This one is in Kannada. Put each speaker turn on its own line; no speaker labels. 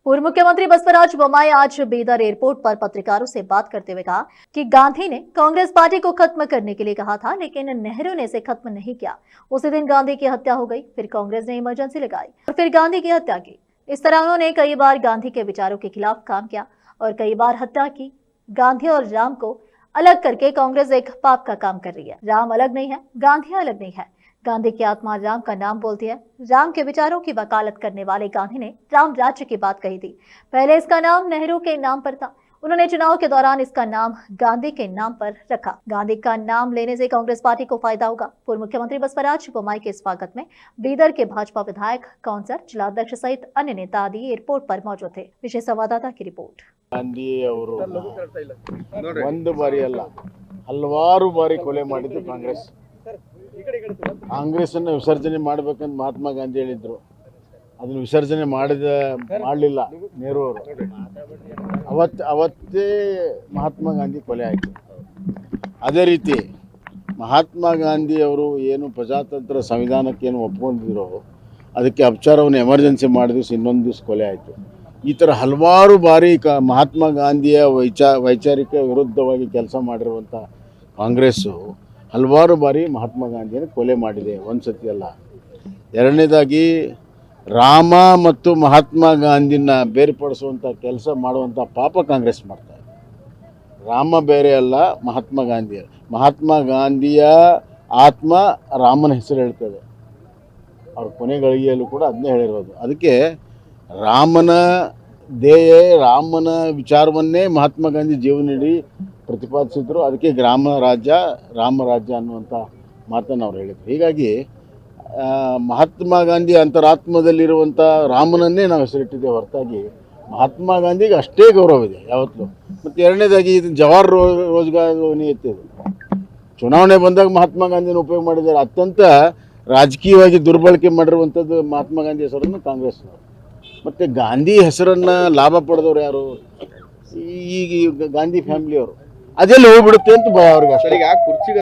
पूर्व मुख्यमंत्री बसवराज बोम्मई आज बीदर एयरपोर्ट पर पत्रकारों से बात करते हुए कहा कि गांधी ने कांग्रेस पार्टी को खत्म करने के लिए कहा था, लेकिन नेहरू ने इसे खत्म नहीं किया। उसी दिन गांधी की हत्या हो गई, फिर कांग्रेस ने इमरजेंसी लगाई और फिर गांधी की हत्या की। इस तरह उन्होंने कई बार गांधी के विचारों के खिलाफ काम किया और कई बार हत्या की। गांधी और राम को अलग करके कांग्रेस एक पाप का काम कर रही है। राम अलग नहीं है, गांधी अलग नहीं है। गांधी की आत्मा राम का नाम बोलती है। राम के विचारों की वकालत करने वाले गांधी ने राम राज्य की बात कही थी। पहले इसका नाम नेहरू के नाम पर था। उन्होंने चुनाव के दौरान इसका नाम गांधी के नाम पर रखा। गांधी का नाम लेने से कांग्रेस पार्टी को फायदा होगा। पूर्व मुख्यमंत्री बसवराज बोम्मई के स्वागत में बीदर के भाजपा विधायक, काउंसलर, जिलाध्यक्ष सहित अन्य नेता आदि एयरपोर्ट पर मौजूद थे। विशेष संवाददाता की रिपोर्ट।
ಗಾಂಧಿ ಅವರು ಒಂದು ಬಾರಿ ಅಲ್ಲ ಹಲವಾರು ಬಾರಿ ಕೊಲೆ ಮಾಡಿದ್ದು ಕಾಂಗ್ರೆಸ್ ಅನ್ನು ವಿಸರ್ಜನೆ ಮಾಡಬೇಕಂತ ಮಹಾತ್ಮ ಗಾಂಧಿ ಹೇಳಿದ್ರು. ಅದನ್ನು ವಿಸರ್ಜನೆ ಮಾಡಲಿಲ್ಲ ನೆಹರು ಅವರು. ಅವತ್ತೇ ಮಹಾತ್ಮ ಗಾಂಧಿ ಕೊಲೆ ಆಯಿತು. ಅದೇ ರೀತಿ ಮಹಾತ್ಮ ಗಾಂಧಿ ಅವರು ಏನು ಪ್ರಜಾತಂತ್ರ ಸಂವಿಧಾನಕ್ಕೆ ಏನು ಒಪ್ಕೊಂಡಿದ್ರು ಅದಕ್ಕೆ ಅಪಚಾರವನ್ನು ಎಮರ್ಜೆನ್ಸಿ ಮಾಡಿದ ದಿವಸ ಇನ್ನೊಂದು ದಿವಸ ಕೊಲೆ ಆಯಿತು. ಈ ಥರ ಹಲವಾರು ಬಾರಿ ಮಹಾತ್ಮ ಗಾಂಧಿಯ ವೈಚಾರಿಕ ವಿರುದ್ಧವಾಗಿ ಕೆಲಸ ಮಾಡಿರುವಂಥ ಕಾಂಗ್ರೆಸ್ಸು ಹಲವಾರು ಬಾರಿ ಮಹಾತ್ಮ ಗಾಂಧಿಯನ್ನು ಕೊಲೆ ಮಾಡಿದೆ, ಒಂದು ಸತಿ ಅಲ್ಲ. ಎರಡನೇದಾಗಿ ರಾಮ ಮತ್ತು ಮಹಾತ್ಮ ಗಾಂಧಿನ ಬೇರ್ಪಡಿಸುವಂಥ ಕೆಲಸ ಮಾಡುವಂಥ ಪಾಪ ಕಾಂಗ್ರೆಸ್ ಮಾಡ್ತಾರೆ. ರಾಮ ಬೇರೆ ಅಲ್ಲ, ಮಹಾತ್ಮ ಗಾಂಧಿಯ ಆತ್ಮ ರಾಮನ ಹೆಸರು ಹೇಳ್ತದೆ. ಅವ್ರ ಕೊನೆ ಗಳಿಗೆಯಲ್ಲೂ ಕೂಡ ಅದನ್ನೇ ಹೇಳಿರೋದು. ಅದಕ್ಕೆ ರಾಮನ ರಾಮನ ವಿಚಾರವನ್ನೇ ಮಹಾತ್ಮ ಗಾಂಧಿ ಜೀವನಡಿ ಪ್ರತಿಪಾದಿಸಿದ್ರು. ಅದಕ್ಕೆ ರಾಮರಾಜ್ಯ ಅನ್ನುವಂಥ ಮಾತನ್ನು ಅವ್ರು ಹೇಳಿದರು. ಹೀಗಾಗಿ ಮಹಾತ್ಮ ಗಾಂಧಿ ಅಂತರಾತ್ಮದಲ್ಲಿರುವಂಥ ರಾಮನನ್ನೇ ನಾವು ಹೆಸರಿಟ್ಟಿದ್ದೇವೆ ಹೊರತಾಗಿ ಮಹಾತ್ಮ ಗಾಂಧಿಗೆ ಅಷ್ಟೇ ಗೌರವ ಇದೆ ಯಾವತ್ತೂ. ಮತ್ತು ಎರಡನೇದಾಗಿ ಇದು ಜವಾಹರ್ ರೋಜ್ಗಾರ್ ನೀತಿ. ಚುನಾವಣೆ ಬಂದಾಗ ಮಹಾತ್ಮ ಗಾಂಧಿನ ಉಪಯೋಗ ಮಾಡಿದ್ದಾರೆ. ಅತ್ಯಂತ ರಾಜಕೀಯವಾಗಿ ದುರ್ಬಳಕೆ ಮಾಡಿರುವಂಥದ್ದು ಮಹಾತ್ಮ ಗಾಂಧಿ ಹೆಸರನ್ನು ಕಾಂಗ್ರೆಸ್ನವರು. ಮತ್ತು ಗಾಂಧಿ ಹೆಸರನ್ನು ಲಾಭ ಪಡೆದವ್ರು ಯಾರು? ಈಗ ಗಾಂಧಿ ಫ್ಯಾಮಿಲಿಯವರು. ಅದೆಲ್ಲ ಹೋಗ್ಬಿಡುತ್ತೆ ಅಂತ ಭಯ ಅವ್ರಿಗೆ.